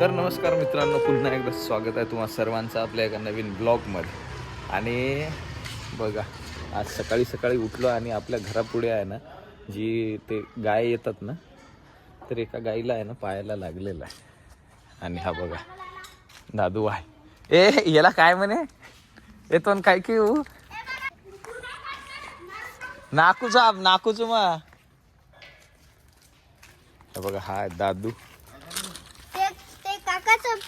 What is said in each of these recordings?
तर नमस्कार मित्रांनो, पुन्हा एकदा स्वागत आहे तुम्हा सर्वांचं आपल्या एका नवीन ब्लॉगमध्ये. आणि बघा, आज सकाळी सकाळी उठलो आणि आपल्या घरापुढे आहे ना, जी ते गाय येतात ना, तर एका गाईला आहे ना पायाला लागलेला आहे. आणि हा बघा दादू आहे. याला काय म्हणे येतो काय की नाकूच मा बघा, हा दादू. ते काकाचं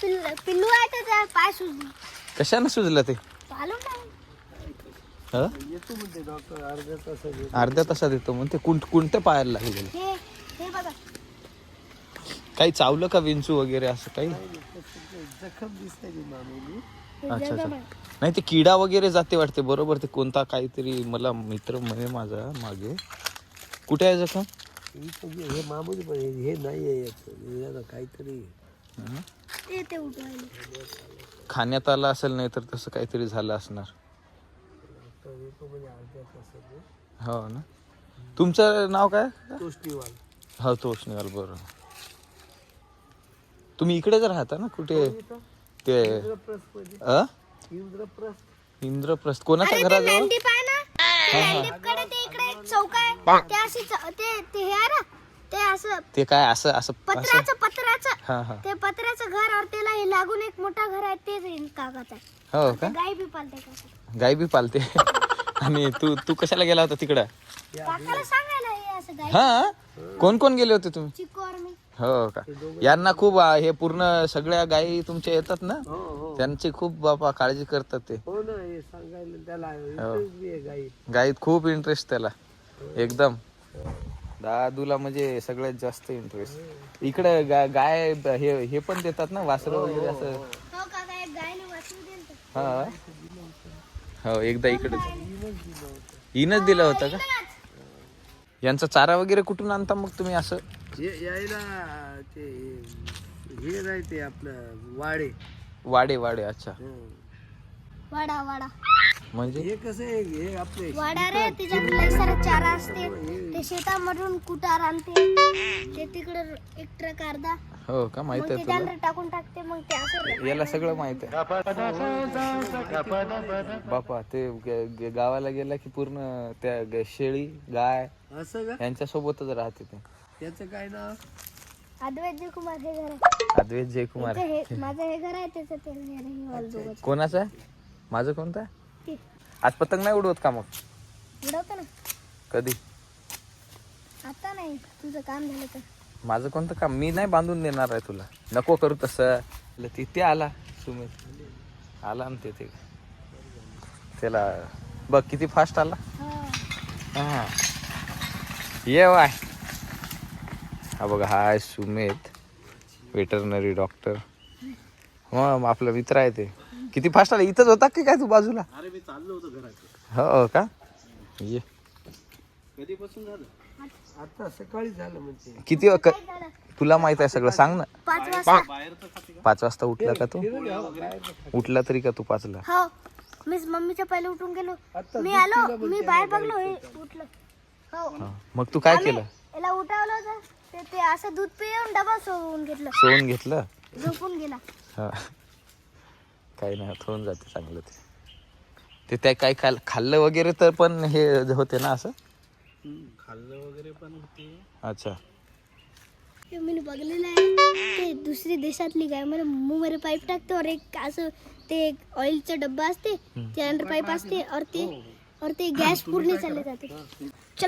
पिल्लू आहे तर त्या पाय सुजली. कशाने सुजलं ते? चालू नाही. अर्ध्या तासात येतो म्हणते. कोणत्या पायाला लागलेलं? हे बघा, काही चावलं का विंचू वगैरे असं काही? जखम दिसते अच्छा अच्छा. नाही ते किडा वगैरे जाते वाटते. बरोबर, ते कोणता काहीतरी मला मित्र म्हणे माझा मागे. कुठे आहे जखम? हे मामूली पण हे नाही आहे याचं काहीतरी ते उठवायला खाण्यात आलं असेल, नाही तर तसं काहीतरी झालं असणार. हो ना. तुमचं नाव काय? तोष्णीवाल. हो, तोष्णीवाल. बरोबर. तुम्ही इकडेच राहता ना? कुठे ते इंद्रप्रस्थ कोणाच्या घराजवळ? मेंढी पाय ना, ते मेंढीकडे ते इकडे एक चौक आहे. ते अशी ते हे आहे ना, ते असं ते काय असं असं पत्र्याचं हा हा. ते पत्र्याचं घर और त्याला हे लागून एक मोठा घर आहे. तेच काकाचं आहे. हो का? गाय बी पालते काका. गाय बी पालते. आणि तू कशाला गेला होता तिकडं? काकाला सांगायला हे असं गाय. हा, कोण कोण गेले होते तुम्ही? चिक्कू और मी. हो का? यांना खूप हे पूर्ण सगळ्या गायी तुमच्या येतात ना, त्यांची खूप बापा काळजी करतात ते. हो ना, हे सांगायला त्याला गायीत खूप इंटरेस्ट त्याला एकदम. दादूला म्हणजे सगळ्यात जास्त इंटरेस्ट. इकडे गाय हे पण देतात ना, वासरं वगैरे असं. हो काका, एक गायने वाचू दिलं. हा हो, एकदा इकडे हिनच दिलं होतं का? यांचा चारा वगैरे कुठून आणता मग तुम्ही असं? यायला ते हे राहते आपलं वाडे. अच्छा. वाडा म्हणजे हे कसं आहे, हे आपले वाडा रे, त्याच्यात लय सारा चारा असते. ते शेतामधून कुटार आणते, ते तिकडे एक ट्रक अर्धा. हो का? माहित मग आहे ते तुला? त्याला टाकून टाकते. मग ते असं याला सगळं माहित आहे बापा. ते गावाला गेला की पूर्ण त्या शेळी गाय असं का? यांच्या सोबतच राहते ते. त्याचं काय नाव? अद्वैत जयकुमार हे घर आहे. अद्वैत जयकुमार. माझं हे घर आहे, त्याचं ते घर आहे. कोणाचं आहे? माझं कोणतं आहे? ते आज पतंग नाही उडवत का मग? उडवतो ना. कधी? आता नाही, तुझं काम झालं तर. माझं कोणतं काम? मी नाही बांधून देणार आहे तुला. नको करू तसं. तिथे आला सुमित, आला ना ते त्याला बघ किती फास्ट आला. हा, ये वाय. हा बघा, हा आहे सुमित, वेटरनरी डॉक्टर. मग आपला मित्र आहे ते. किती फास्ट आला. इथंच होता की काय तू बाजूला? अरे मी चाललो होतो घरात. हो का? ये. कधीपासून झालं? आता सकाळी झालं म्हणजे. किती तुला माहित आहे सगळं, सांग ना. 5 वाजता. 5 वाजता उठला का तू? उठला तरी का तू 5ला? हो, मी मम्मीच्या पहिले उठून गेलो. मी आलो, मी बाहेर बघलो, हे उठलं. हो, मग तू काय केलं? याला उठवलं होतं. ते असं दूध पिऊन डबा सोडून सोडून घेतलं. झोपून गेला. हा, काही नाही, होऊन जाते चांगलं. ते त्या काय खाल्लं वगैरे तर पण हे होते ना असं? खाल्लं वगैरे पण होते. अच्छा. मी बघलेलं आहे, ते दुसरी देशातली गाय मला मुंह मध्ये पाईप टाकते और एक असं ते ऑइलचा डब्बा असते, त्यानंतर पाईप असते और ते गॅस पूर्ण चालले जाते.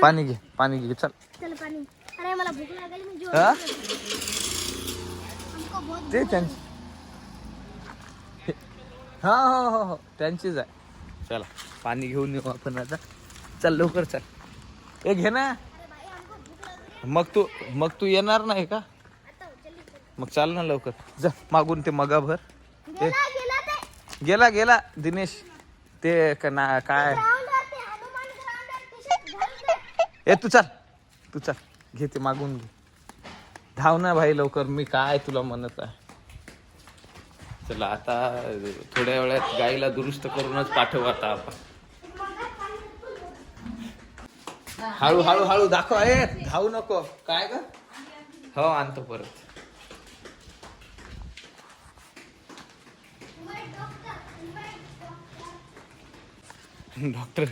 पाणी घे चल. चल पाणी. अरे मला भूक लागली. मी हा? ते जेवण. त्यांची. हा हो त्यांचीच आहे. चला पाणी घेऊन येऊ आपण आता. चल लवकर चल. हे घे ना. मग तू येणार नाही का? मग चाल ना लवकर. जा मागून ते मगा भर. गेला दिनेश. ते काय तू चल घे ते मागून घे. धाव ना भाई लवकर. मी काय तुला म्हणत आहे. चला आता थोड्या वेळात गाईला दुरुस्त करूनच पाठवू आता आपण. हळू दाखव. धावू नको. काय ग? हो आणतो परत. डॉक्टर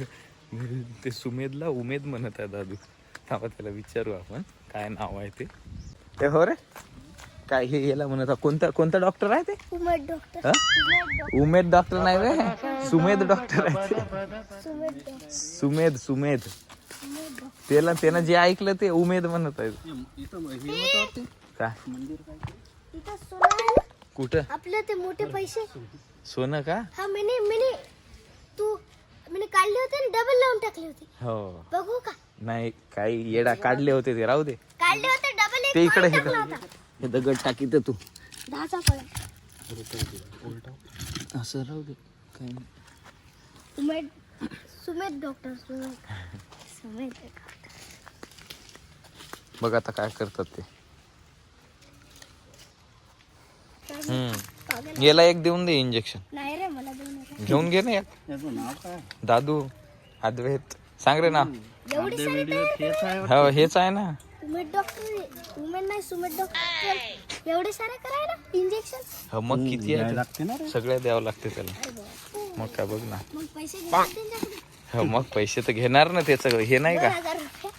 ते सुमेधला उमेद म्हणत आहे दादू. थांबा त्याला विचारू आपण काय नाव आहे ते. ते हो रे काय हे याला म्हणत आहे. कोणता डॉक्टर आहे ते? उमेद डॉक्टर. हा? उमेद डॉक्टर नाही रे, सुमेध डॉक्टर आहे ते. सुमेद डॉक्टर. सुमेध त्यानं जे ऐकलं ते उमेद म्हणत आहे. काय इथं सोनं आहे ना? कुठं? आपले ते मोठे पैसे. सोनं का? हा मैंने काढले होते आणि डबल लावून टाकले होते. हो बघू का? नाही काही येडा काढले होते ते, राहू दे. काढले होते डबल. ते एक इकडे coin टाकला होता. हे दगड टाकी तर तू 10चा कळा. असं राहू दे काही नाही. सुमेध डॉक्टर. सुमेध बघ आता काय करतात ते. याला एक देऊन दे इंजेक्शन. नाही रे मला देऊ नका. घेऊन घे ना एक. दादू अद्वैत सांग रे नाव. एवढी सारी तयारी. हो हेच आहे ना. उमेद डॉक्टर. उमेद नाही सुमेध डॉक्टर. एवढे सारे करायला इंजेक्शन. हो मग किती आहे? सगळ्या द्यावं लागते त्याला. मग काय बघ ना. मग पैसे घेतात त्यांच्याकडे. हो मग पैसे तर घेणार ना त्याचं हे नाही का. 2000 रुपये.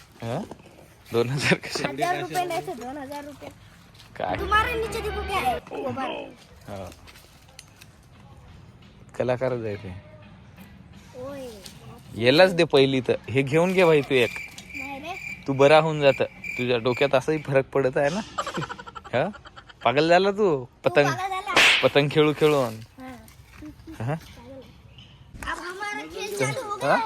2000 कशा 1000 रुपये नाही तर 2000 रुपये. काय. तुम्हारे नीचे देखो क्या है. हो. कलाकारच आहे ते. ओय. यालाच दे पहिली तर. हे घेऊन घे भाई तू एक. नाही रे. तू बरा होऊन जात. तुझ्या डोक्यात असंही फरक पडत आहे ना. हा पागल झाला तू पागल झाला. पतंग खेळून. हाँ. हा? अब हमारा खेल चालू हो हा? गया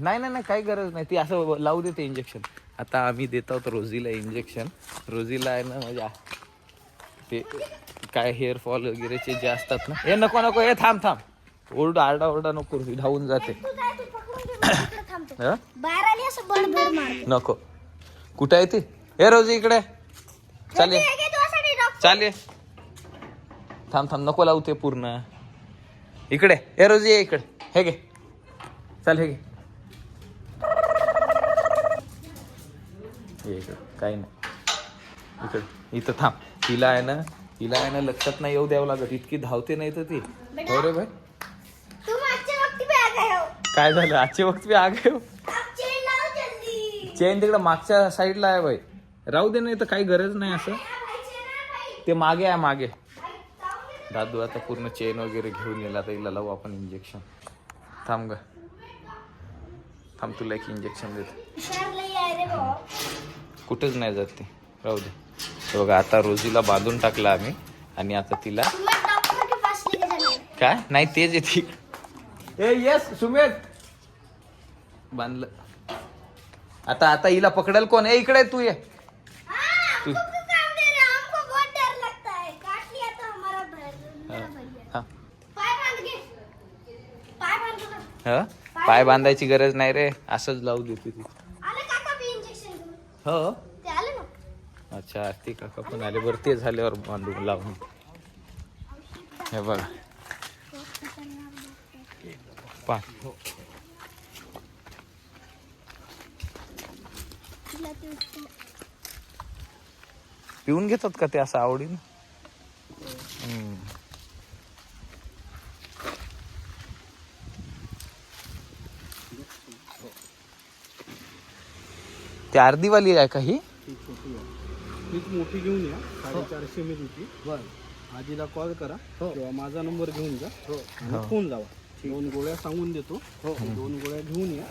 है. नाही काही गरज नाही. ती असं लावू देते इंजेक्शन. आता आम्ही देत आहोत रोजीला इंजेक्शन. रोजीला आहे ना म्हणजे ते काय हेअरफॉल वगैरेचे जे असतात ना. हे नको हे थांब आरडा नको धावून जाते. तू जाय, तू पकडून घे, मी इकडे थांबतो. हा? बाहेर आली असं बडबड मारते. नको. कुठं आहे ती? हे रोजी इकडे चालेल. हे घे तुझ्यासाठी डॉक्टर. चालेल थांब नको लावते पूर्ण. इकडे हे रोजी ये इकडे. हे घे चल हे घे. इकडे काही नाही. इकडे इथं थांब. तिला आहे ना लक्षात नाही येऊ द्यावं लागत. इतकी धावते नाही तर ती. हो रे भाई तू मागच्या वक्ती पे आ गए हो. काय झालं? आजचे वक्त मी आगे. अब चेन लाव जल्दी. चेन तिकडे मागच्या साईडला आहे भाई. राहू दे नाही तर काही गरज नाही. असं ते मागे आहे मागे. दादू आता पूर्ण चेन वगैरे घेऊन येईल. आता हिला लावू आपण इंजेक्शन. थांब तुला एक इंजेक्शन देतो. हुशार लई आहे रे भाऊ. कुठेच नाही जात ते. राहू दे. हे बघा आता रोजीला बांधून टाकला आम्ही आणि आता तिला तुम्हें डॉक्टर के पास लेके जाना है. काय नाही तेच येते. ए यस सुमेध बांधलं. आता हिला पकडेल कोण? इकडे तू ये. हाँ, तू हमको काम दे रहे हो. हमको बहुत डर लगता है. काट लिया तो हमारा मेरा भैया. हा. पाय बांध के. पाय बांध के. हा? पाय बांधायची गरज नाही रे. असंच लावू देते ती. आले काका बी इंजेक्शन घेऊन. हो ते आले ना. अच्छा ते काका पण आले. बरं ते झाल्यावर बांधून लावून. हे बघा पा तिला ते पिऊन घेतात का ते असं आवडीनं? ते अर्धीवाली आहे का ही? हीच मोठी घेऊन या. 450 ml होती. आजीला कॉल करा किंवा माझा नंबर घेऊन जा. फोन लावा. 2 गोळ्या सांगून देतो. 2 गोळ्या घेऊन या.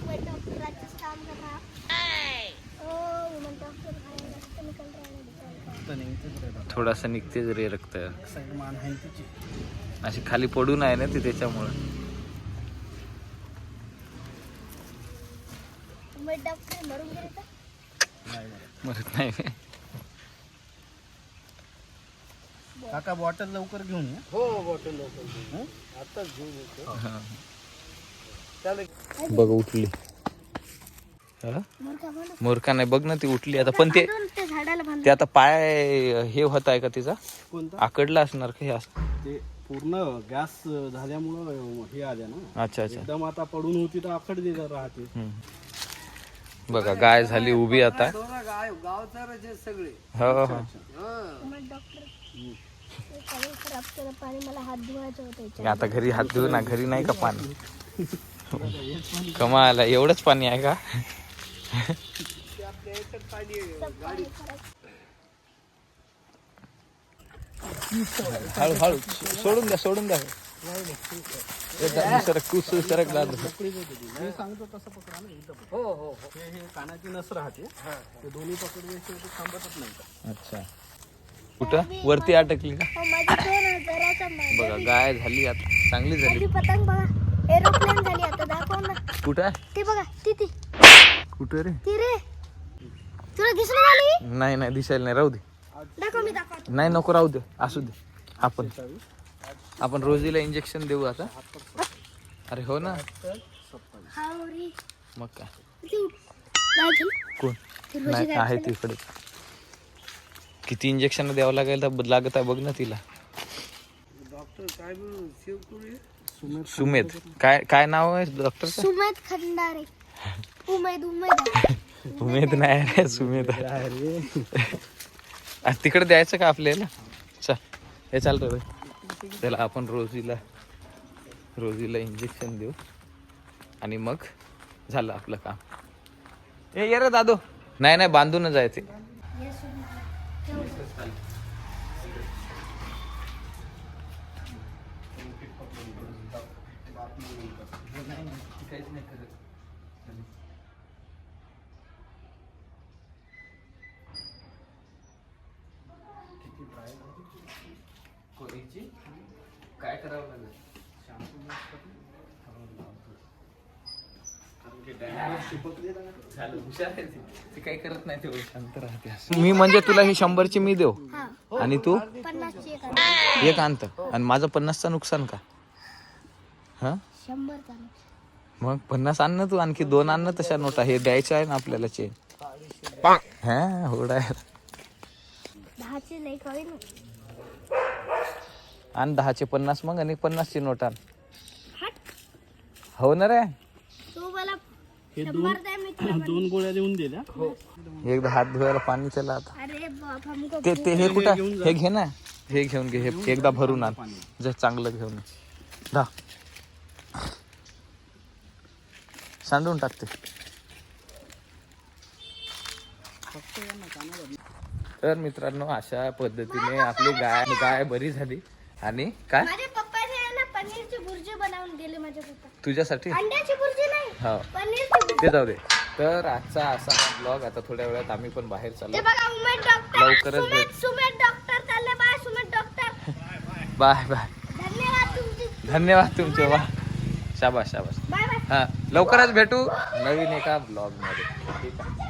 मैं डॉक्टर राजेश काम कर रहा. ओ मैं डॉक्टर भाई रक्त निकल रहा है. थोडासा निघतेच रे रक्त. साईड मान आहे तिची. अशी खाली पडून आहे ना ती त्याच्यामुळे. मैं डॉक्टर मरून गेले तर. मरत नाही. काका बॉटल लवकर घेऊन या. हो बॉटल लवकर आताच घेऊन येतो. बघ उठली. मूर्खा नाही बघ ना ती उठली आता. पण ते झाडाला बांध. ते आता पाय हे होत आहे का तिचा? कोणता? आकडला असणार का हे असं? ते पूर्ण गॅस झाल्यामुळं हे आल्या ना. अच्छा एकदम आता पडून होती तर आखड राहते. बघा गाय झाली उभी आता. गावचा सगळे. हो डॉक्टर कापतेलं पाणी मला हात धुवायचं होतं याच्यात. आता घरी हात धुवू ना, घरी नाही का पाणी? कमाला एवढंच पाणी आहे का? हळूहळू सोडून द्या सरक तू सरक दाद. मी सांगतो तसं पकडा ना इथं. हो. हे कानाची नस राहते, ते दोन्ही पकडल्याशिवाय ते थांबतच नाही का. अच्छा, कुठं वरती अटकली का? हो, माझी 2000चा माझी बघा गाय झाली आता, चांगली झाली. पतंग बघा, एरोप्लेन झाली आता. दाखव ना. कुठं आहे? ते बघा, ती कुठं रे? ती रे, तुला दिसली झाली? नाही दिसायला नाही, राहू दे. दाखव, मी दाखवतो. नाही नको, राहू दे, असू दे. आपण रोजीला इंजेक्शन देऊ आता. अरे हो ना, हा रे. मग काय. ती नाही झाली. कोण ती रोजी नाही गायब आहे झाली. तिकडे. किती इंजेक्शन द्यावं लागेल तर लागत आहे बघ ना तिला. डॉक्टर काय सेव करूया? सुमेध. काय नाव आहे डॉक्टर? सुमेध खंडारे. उमेद उमेद नाही रे, सुमेध. तिकडे द्यायचं का आपल्याला? चल हे चालतं रे. त्याला आपण रोजीला इंजेक्शन देऊ आणि मग झालं आपलं काम. ये रे दादू. नाही बांधूनच जायचे. काय करावं लागेल? काही करत नाही, तेवढं शांत राहते. मी म्हणजे तुला ही 100ची मी देऊ हा. आणि तू 50ची एक आणा. एक आणत आणि माझं 50चं नुकसान का? हा 100चा. मग 50 आण ना तू, आणखी 2 आण ना तशा नोटा. हे द्यायचं आहे ना आपल्याला चेन. हा होडा 10ची लई कळी ना. आण 10चे 50 मग आणि 50ची नोट आण. हट. हो ना रे. तू मला हे 100 द्या, मी तुला 2 गोळ्या देऊन दिल्या. एकदा हात धुवायला पाणी त्याला आता. अरे बाप, हमको ते हे कुठं? हे घे ना, हे घेऊन घे. हे एकदा भरून आण, जे चांगलं घेऊन धा. सांडून टाकते. तर मित्रांनो, अशा पद्धतीने आपली गाय बरी झाली. आणि काय माझ्या पप्पाने आहे ना पनीरची भुर्जी बनवून गेले माझ्या पप्पा. तुझ्यासाठी? अंड्याची भुर्जी नाही, हो पनीरची भुर्जी. ते जाऊ दे. तर आजचा असा हा ब्लॉग. आता थोड्या वेळात आम्ही पण बाहेर ते चाललो. बघा, उमेद डॉक्टर. लवकरच भेट. सुमेध डॉक्टर चालले. Bye Sumedh doctor. Bye bye. धन्यवाद तुमचे. वा शाबास. Bye bye. हा लवकरच भेटू नवीन एका ब्लॉग मध्ये. ठीक आहे.